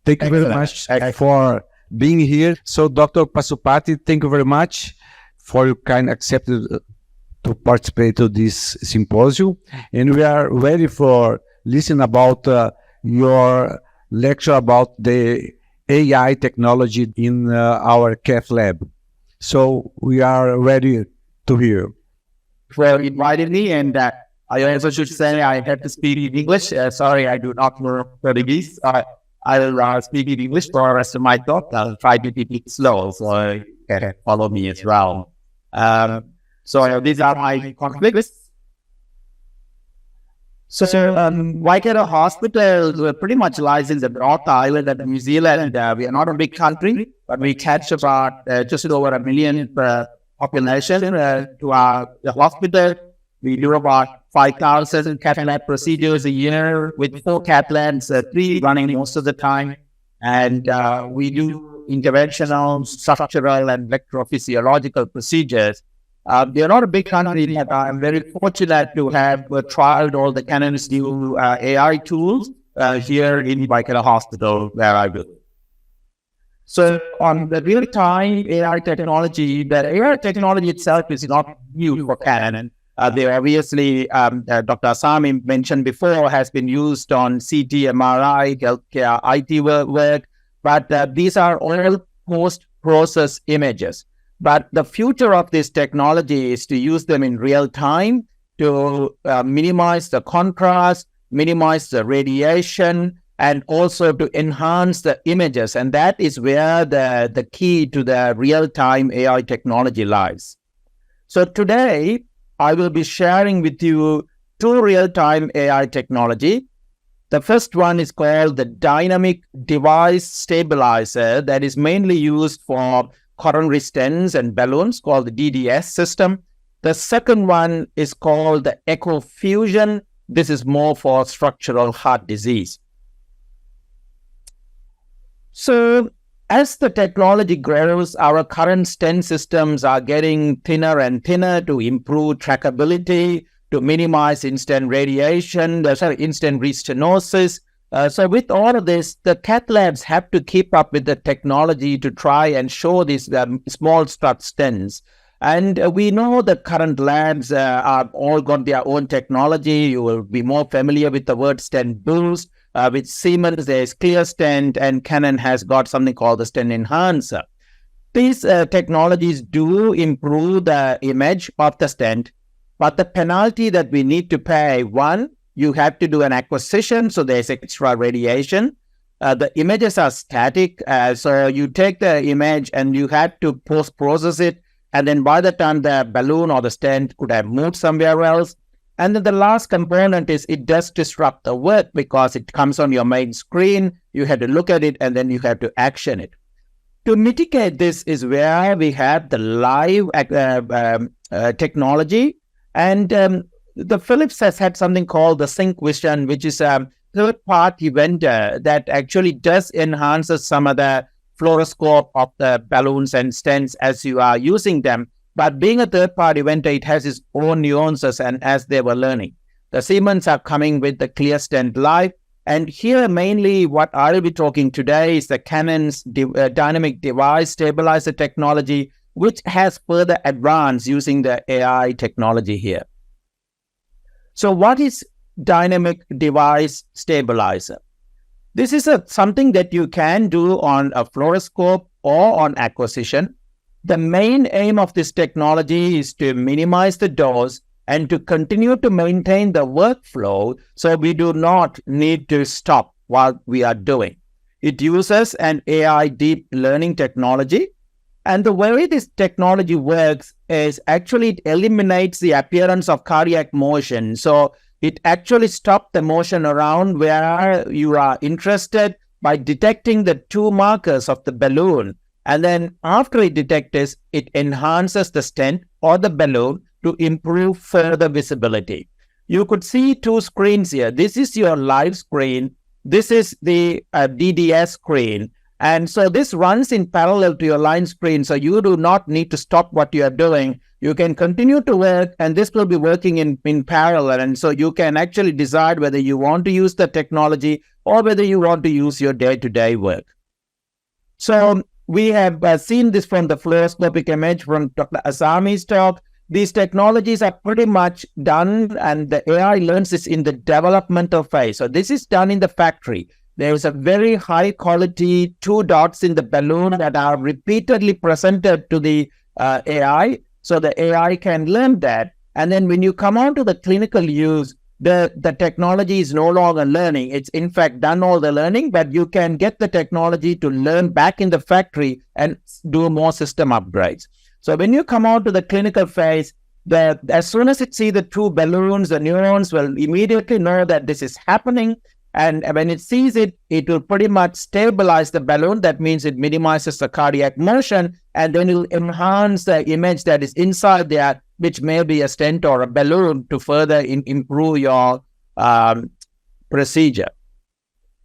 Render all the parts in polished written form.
Thank you very much for being here. So, Dr. Pasupati, thank you very much for your kind accepted to participate to this symposium. And we are ready for listening about your lecture about the AI technology in our cath lab. So we are ready to hear. For inviting me, and I also should say I have to speak in English. Sorry, I do not know Portuguese. I'll speak in English for the rest of my talk. I'll try to keep it slow so you can follow me as well. So these are my conflicts. So Waikato Hospital pretty much lies in the North Island of New Zealand. We are not a big country, but we catch about just over 1 million population to the hospital. We do about 5,000 cath lab procedures a year with 4 cath labs, 3 running most of the time. And we do interventional, structural, and electrophysiological procedures. We are not a big country, but I'm very fortunate to have trialed all the Canon's new AI tools here in Waikato Hospital, where I live. So on the real-time AI technology, the AI technology itself is not new for Canon. There obviously, Dr. Asami mentioned before, has been used on CT, MRI, healthcare, IT work, but these are all post-process images. But the future of this technology is to use them in real time to minimize the contrast, minimize the radiation, and also to enhance the images. And that is where the key to the real-time AI technology lies. So today, I will be sharing with you 2 real-time AI technology. The first one is called the Dynamic Device Stabilizer, that is mainly used for coronary stents and balloons, called the DDS system. The second one is called the Echo Fusion. This is more for structural heart disease. So as the technology grows, our current stent systems are getting thinner and thinner to improve trackability, to minimize instant radiation, instant restenosis. So with all of this, the cath labs have to keep up with the technology to try and show these small strut stents. And we know that current labs are all got their own technology. You will be more familiar with the word stent boost. With Siemens, there is clear stent, and Canon has got something called the stent enhancer. These technologies do improve the image of the stent, but the penalty that we need to pay, one, you have to do an acquisition, so there's extra radiation. The images are static, so you take the image and you have to post-process it, and then by the time the balloon or the stent could have moved somewhere else. And then the last component is it does disrupt the work because it comes on your main screen, you have to look at it, and then you have to action it. To mitigate this is where we have the live technology, and the Philips has had something called the Sync Vision, which is a third-party vendor that actually does enhance some of the fluoroscope of the balloons and stents as you are using them. But being a third-party vendor, it has its own nuances, and as they were learning. The Siemens are coming with the Clear Stent Live, and here mainly what I will be talking today is the Canon's Dynamic Device Stabilizer technology, which has further advanced using the AI technology here. So what is Dynamic Device Stabilizer? This is something that you can do on a fluoroscope or on acquisition. The main aim of this technology is to minimize the dose and to continue to maintain the workflow so we do not need to stop what we are doing. It uses an AI deep learning technology, and the way this technology works is actually it eliminates the appearance of cardiac motion. So it actually stops the motion around where you are interested by detecting the 2 markers of the balloon. And then after it detects, it enhances the stent or the balloon to improve further visibility. You could see 2 screens here. This is your live screen. This is the DDS screen. And so this runs in parallel to your line screen. So you do not need to stop what you are doing. You can continue to work, and this will be working in parallel. And so you can actually decide whether you want to use the technology or whether you want to use your day-to-day work. So we have seen this from the fluoroscopic image from Dr. Asami's talk. These technologies are pretty much done, and the AI learns this in the developmental phase. So this is done in the factory. There is a very high quality 2 dots in the balloon that are repeatedly presented to the AI. So the AI can learn that. And then when you come on to the clinical use, the technology is no longer learning. It's in fact done all the learning, but you can get the technology to learn back in the factory and do more system upgrades. So when you come out to the clinical phase, as soon as it sees the 2 balloons, the neurons will immediately know that this is happening. And when it sees it, it will pretty much stabilize the balloon. That means it minimizes the cardiac motion, and then it will enhance the image that is inside there, which may be a stent or a balloon, to further improve your procedure.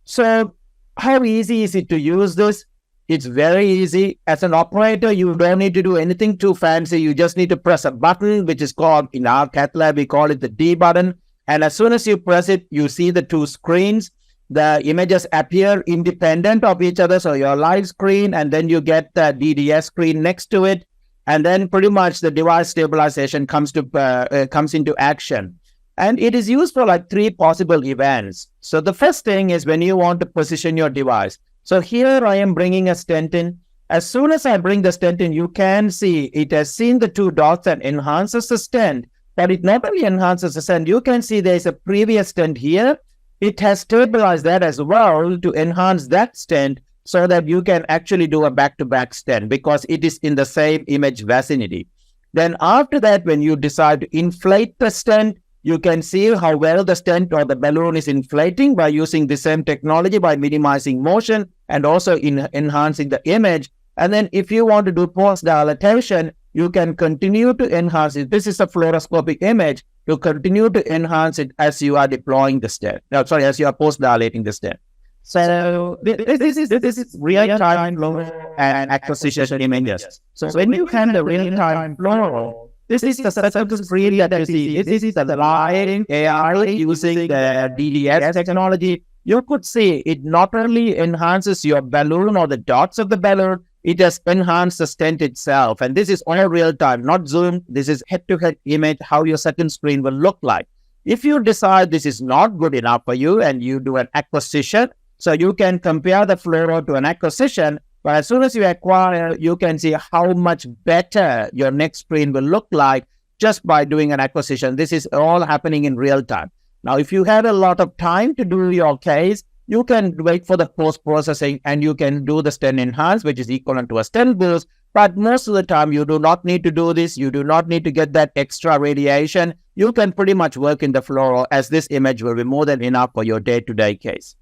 So how easy is it to use this? It's very easy. As an operator, you don't need to do anything too fancy. You just need to press a button, which is called, in our cath lab, we call it the D button. And as soon as you press it, you see the 2 screens. The images appear independent of each other. So your live screen, and then you get the DDS screen next to it. And then pretty much the device stabilization comes into action. And it is used for like 3 possible events. So the first thing is when you want to position your device. So here I am bringing a stent in. As soon as I bring the stent in, you can see it has seen the 2 dots and enhances the stent. But it not only enhances the stent, you can see there is a previous stent here. It has stabilized that as well to enhance that stent, so that you can actually do a back-to-back stent because it is in the same image vicinity. Then after that, when you decide to inflate the stent, you can see how well the stent or the balloon is inflating by using the same technology, by minimizing motion and also enhancing the image. And then if you want to do post-dilatation, you can continue to enhance it. This is a fluoroscopic image. You continue to enhance it as you are deploying the stent. As you are post-dilating the stent. So this is real-time fluoro and acquisition images. So when you have the real-time fluoro, this is the subtle screen that you see. This is the live AI using the DDS technology. You could see it not only enhances your balloon or the dots of the balloon, it has enhanced the stent itself. And this is all real time, not zoom. This is head-to-head image, how your second screen will look like. If you decide this is not good enough for you and you do an acquisition, so you can compare the fluoro to an acquisition, but as soon as you acquire, you can see how much better your next screen will look like just by doing an acquisition. This is all happening in real time. Now, if you had a lot of time to do your case, you can wait for the post-processing and you can do the stent enhance, which is equivalent to a stent boost. But most of the time, you do not need to do this. You do not need to get that extra radiation. You can pretty much work in the fluoro, as this image will be more than enough for your day-to-day case.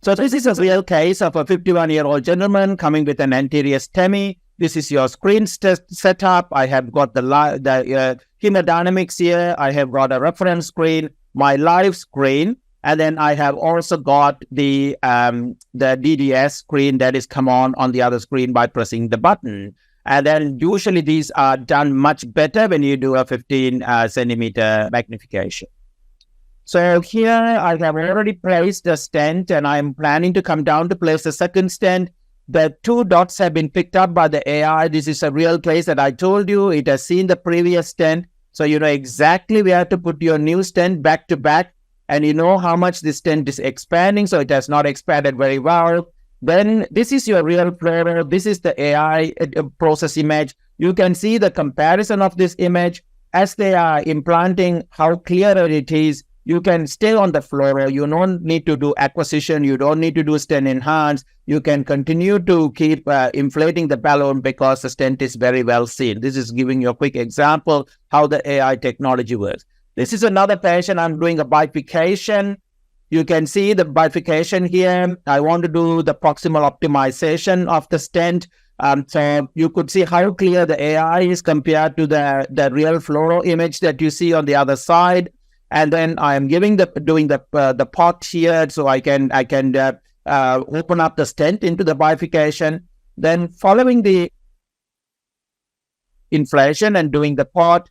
So this is a real case of a 51-year-old gentleman coming with an anterior STEMI. This is your screen setup. I have got the hemodynamics here. I have got a reference screen, my live screen. And then I have also got the DDS screen that is come on the other screen by pressing the button. And then usually these are done much better when you do a 15 centimeter magnification. So here I have already placed a stent and I'm planning to come down to place the second stent. The 2 dots have been picked up by the AI. This is a real case that I told you. It has seen the previous stent. So you know exactly where to put your new stent back to back. And you know how much this stent is expanding, so it has not expanded very well. Then this is your real fluoro. This is the AI process image. You can see the comparison of this image as they are implanting, how clearer it is. You can stay on the fluoro. You don't need to do acquisition. You don't need to do stent enhance. You can continue to keep inflating the balloon because the stent is very well seen. This is giving you a quick example how the AI technology works. This is another patient. I'm doing a bifurcation. You can see the bifurcation here. I want to do the proximal optimization of the stent. So you could see how clear the AI is compared to the real fluoro image that you see on the other side. And then I am doing the pot here, so I can open up the stent into the bifurcation. Then following the inflation and doing the pot,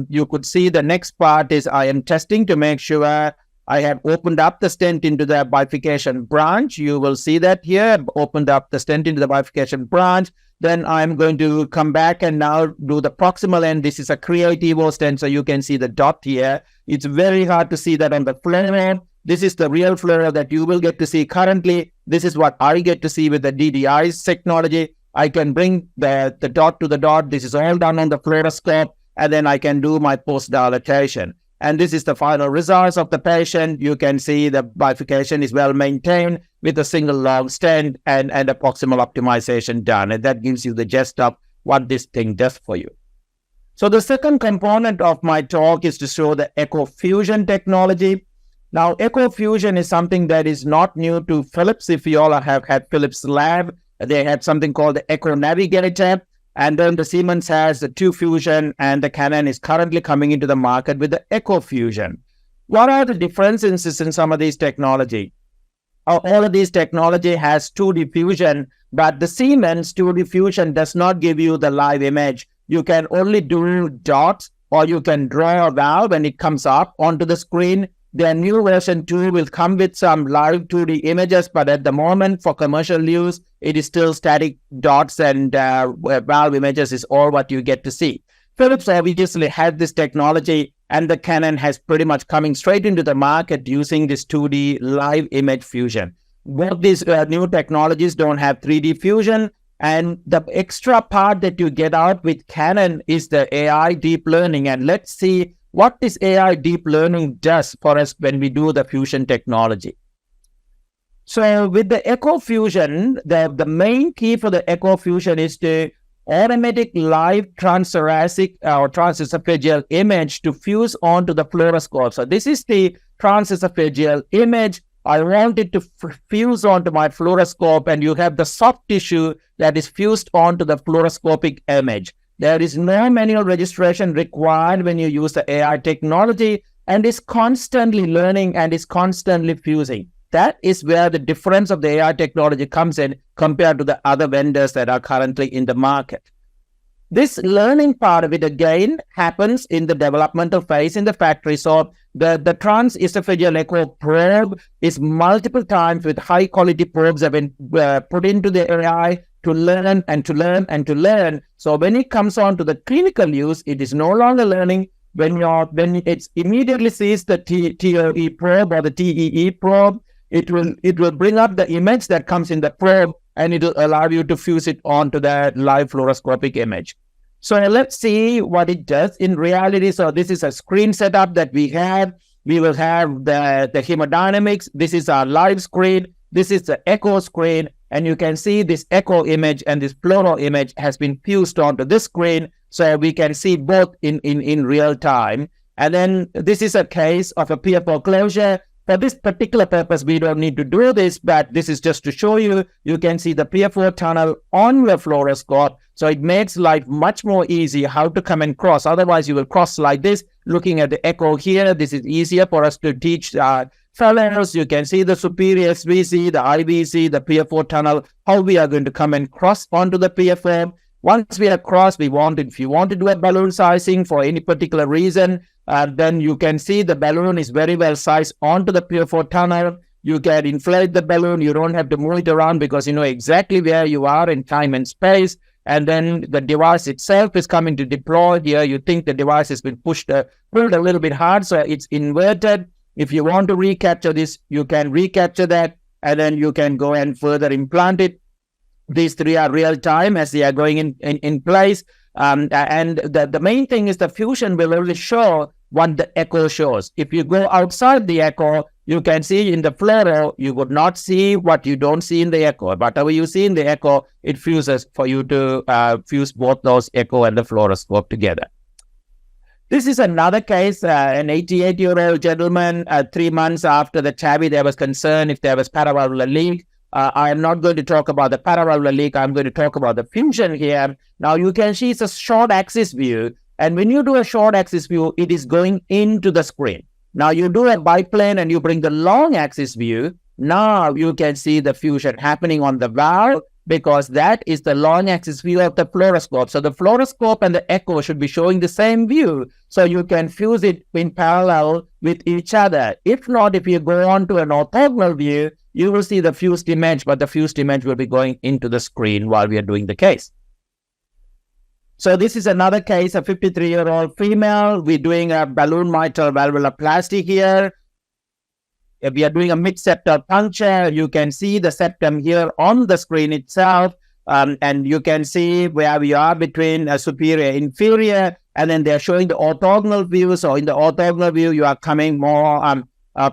you could see the next part is I am testing to make sure I have opened up the stent into the bifurcation branch. You will see that here. I've opened up the stent into the bifurcation branch. Then I'm going to come back and now do the proximal end. This is a creativo stent, so you can see the dot here. It's very hard to see that on the fluoro. This is the real fluoro that you will get to see currently. This is what I get to see with the DDS technology. I can bring the dot to the dot. This is all done on the fluoroscope, and then I can do my post-dilatation. And this is the final results of the patient. You can see the bifurcation is well maintained with a single long stent and a proximal optimization done. And that gives you the gist of what this thing does for you. So the second component of my talk is to show the Echo Fusion technology. Now, Echo Fusion is something that is not new to Philips. If you all have had Philips lab, they had something called the Echo Navigator. And then the Siemens has the 2 Fusion, and the Canon is currently coming into the market with the Echo Fusion. What are the differences in some of these technology? All of these technology has 2D fusion, but the Siemens 2D fusion does not give you the live image. You can only do dots, or you can draw a valve when it comes up onto the screen. Their new version 2 will come with some live 2D images, but at the moment for commercial use, it is still static dots and valve images is all what you get to see. Philips obviously had this technology, and the Canon has pretty much coming straight into the market using this 2D live image fusion. Both these new technologies don't have 3D fusion, and the extra part that you get out with Canon is the AI deep learning. And let's see what this AI deep learning does for us when we do the fusion technology. So with the Echo Fusion, the main key for the Echo Fusion is the automatic live transthoracic or transesophageal image to fuse onto the fluoroscope. So this is the transesophageal image. I want it to fuse onto my fluoroscope, and you have the soft tissue that is fused onto the fluoroscopic image. There is no manual registration required when you use the AI technology, and is constantly learning and is constantly fusing. That is where the difference of the AI technology comes in compared to the other vendors that are currently in the market. This learning part of it again happens in the developmental phase in the factory. So the transesophageal echo probe is multiple times with high quality probes have been put into the AI to learn and to learn and to learn. So when it comes on to the clinical use, it is no longer learning. When it immediately sees the TOE probe or the TEE probe, it will bring up the image that comes in the probe, and it will allow you to fuse it onto the live fluoroscopic image. So let's see what it does in reality. So this is a screen setup that we have. We will have the hemodynamics. This is our live screen. This is the echo screen. And you can see this echo image and this fluoro image has been fused onto this screen. So we can see both in real time. And then this is a case of a PFO closure. For this particular purpose, we don't need to do this, but this is just to show you. You can see the PFO tunnel on your fluoroscope. So it makes life much more easy how to come and cross. Otherwise, you will cross like this. Looking at the echo here, this is easier for us to teach fellows. You can see the superior SVC, the IVC, the PFO tunnel, how we are going to come and cross onto the PFO. Once we are crossed, if you want to do a balloon sizing for any particular reason, then you can see the balloon is very well sized onto the PFO tunnel. You can inflate the balloon. You don't have to move it around because you know exactly where you are in time and space. And then the device itself is coming to deploy. Here you think the device has been pulled a little bit hard, so it's inverted. If you want to recapture this, you can recapture that, and then you can go and further implant it. These three are real time as they are going in place. And the main thing is the fusion will only show what the echo shows. If you go outside the echo, you can see in the fluoro, you would not see what you don't see in the echo. Whatever you see in the echo, it fuses for you to fuse both those echo and the fluoroscope together. This is another case, an 88-year-old gentleman, 3 months after the TAVI, there was concern if there was paravalvular leak. I am not going to talk about the paravalvular leak. I'm going to talk about the fusion here. Now you can see it's a short axis view. And when you do a short axis view, it is going into the screen. Now you do a biplane and you bring the long axis view. Now you can see the fusion happening on the valve because that is the long axis view of the fluoroscope. So the fluoroscope and the echo should be showing the same view. So you can fuse it in parallel with each other. If not, if you go on to an orthogonal view, you will see the fused image, but the fused image will be going into the screen while we are doing the case. So this is another case, a 53-year-old female. We're doing a balloon mitral valvuloplasty here. If we are doing a mid-septal puncture, you can see the septum here on the screen itself, and you can see where we are between superior and inferior, and then they're showing the orthogonal view. So in the orthogonal view, you are coming more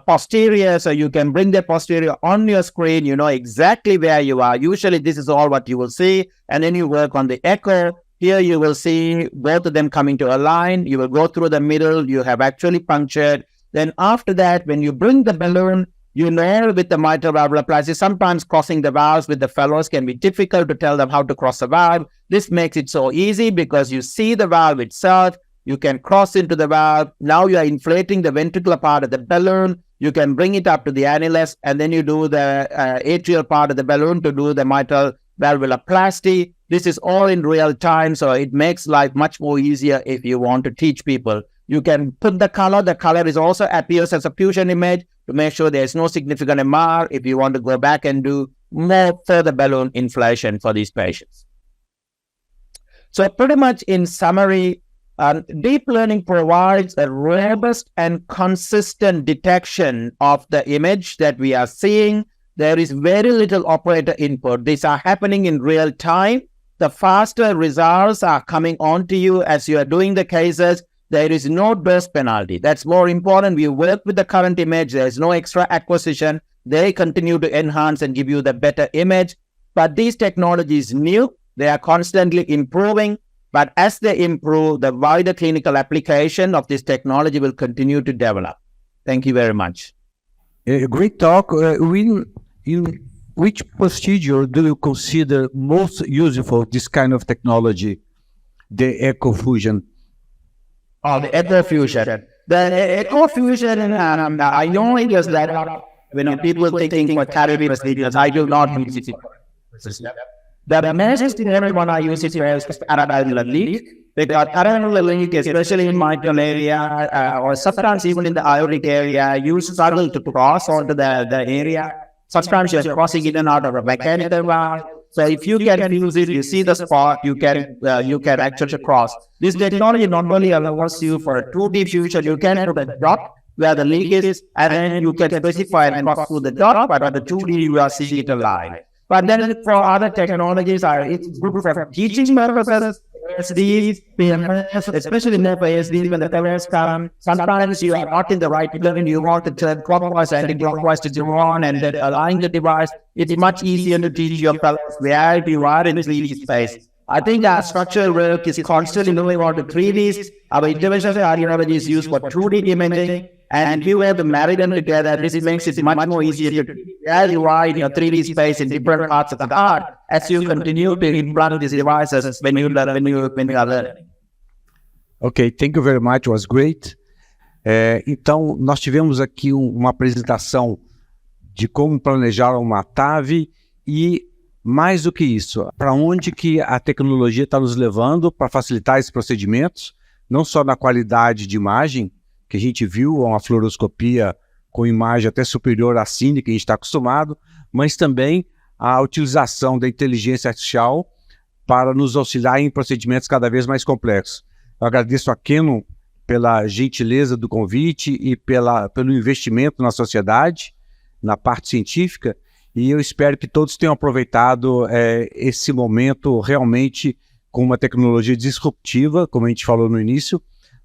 posterior, so you can bring the posterior on your screen. You know exactly where you are. Usually this is all what you will see, and then you work on the echo. Here you will see both of them coming to a line. You will go through the middle. You have actually punctured. Then after that, when you bring the balloon, you know with the mitral valvuloplasty, sometimes crossing the valves with the fellows can be difficult to tell them how to cross a valve. This makes it so easy because you see the valve itself. You can cross into the valve. Now you are inflating the ventricular part of the balloon. You can bring it up to the annulus, and then you do the atrial part of the balloon to do the mitral valvuloplasty. This is all in real time, so it makes life much more easier if you want to teach people. You can put the color. The color is also appears as a fusion image to make sure there is no significant MR if you want to go back and do more further balloon inflation for these patients. So pretty much in summary, deep learning provides a robust and consistent detection of the image that we are seeing. There is very little operator input. These are happening in real time. The faster results are coming onto you as you are doing the cases. There is no burst penalty. That's more important. We work with the current image. There is no extra acquisition. They continue to enhance and give you the better image. But these technologies new. They are constantly improving. But as they improve, the wider clinical application of this technology will continue to develop. Thank you very much. A great talk. In which procedure do you consider most useful this kind of technology, the Echo Fusion? Oh, the Echo Fusion. The Echo Fusion, I know it is that people thinking for therapy procedures, I do not use it. The most important one I use it is paradigmal leak. Because paradigmal leak, especially in mitral area, or sometimes even in the aortic area, you struggle to cross onto the area. Sometimes you're crossing in and out of a mechanical valve. So if you can use it, you see the spot, you can actually cross. This technology not only allows you for a 2D fusion, you can have the dot where the leak is, and then you can specify and cross through the dot, but on the 2D you are seeing it alive. But then for other technologies, it's good for teaching purposes. ASDs, PMS, especially in ASDs when the fellows come, sometimes you are not in the right plane, you want to turn clockwise and anti-clockwise to zero on and then align the device. It's much easier to teach your fellows where you are in 3D space. I think our structural work is constantly moving on to 3Ds. Our interventional cardiology is used for 2D imaging. And if you have to marry them together, this makes it much more easier to where you are in your 3D space in different parts of the heart as you continue to implant these devices when you are learning. Ok, thank you very much, it was great. Então, nós tivemos aqui uma apresentação de como planejar uma TAV e, mais do que isso, para onde que a tecnologia está nos levando para facilitar esses procedimentos, não só na qualidade de imagem, que a gente viu, uma fluoroscopia com imagem até superior à cine, que a gente está acostumado, mas também a utilização da inteligência artificial para nos auxiliar em procedimentos cada vez mais complexos. Eu agradeço a Canon pela gentileza do convite e pelo investimento na sociedade, na parte científica, e eu espero que todos tenham aproveitado esse momento realmente com uma tecnologia disruptiva, como a gente falou no início,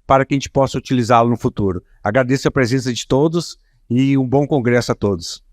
para que a gente possa utilizá-lo no futuro. Agradeço a presença de todos e um bom congresso a todos.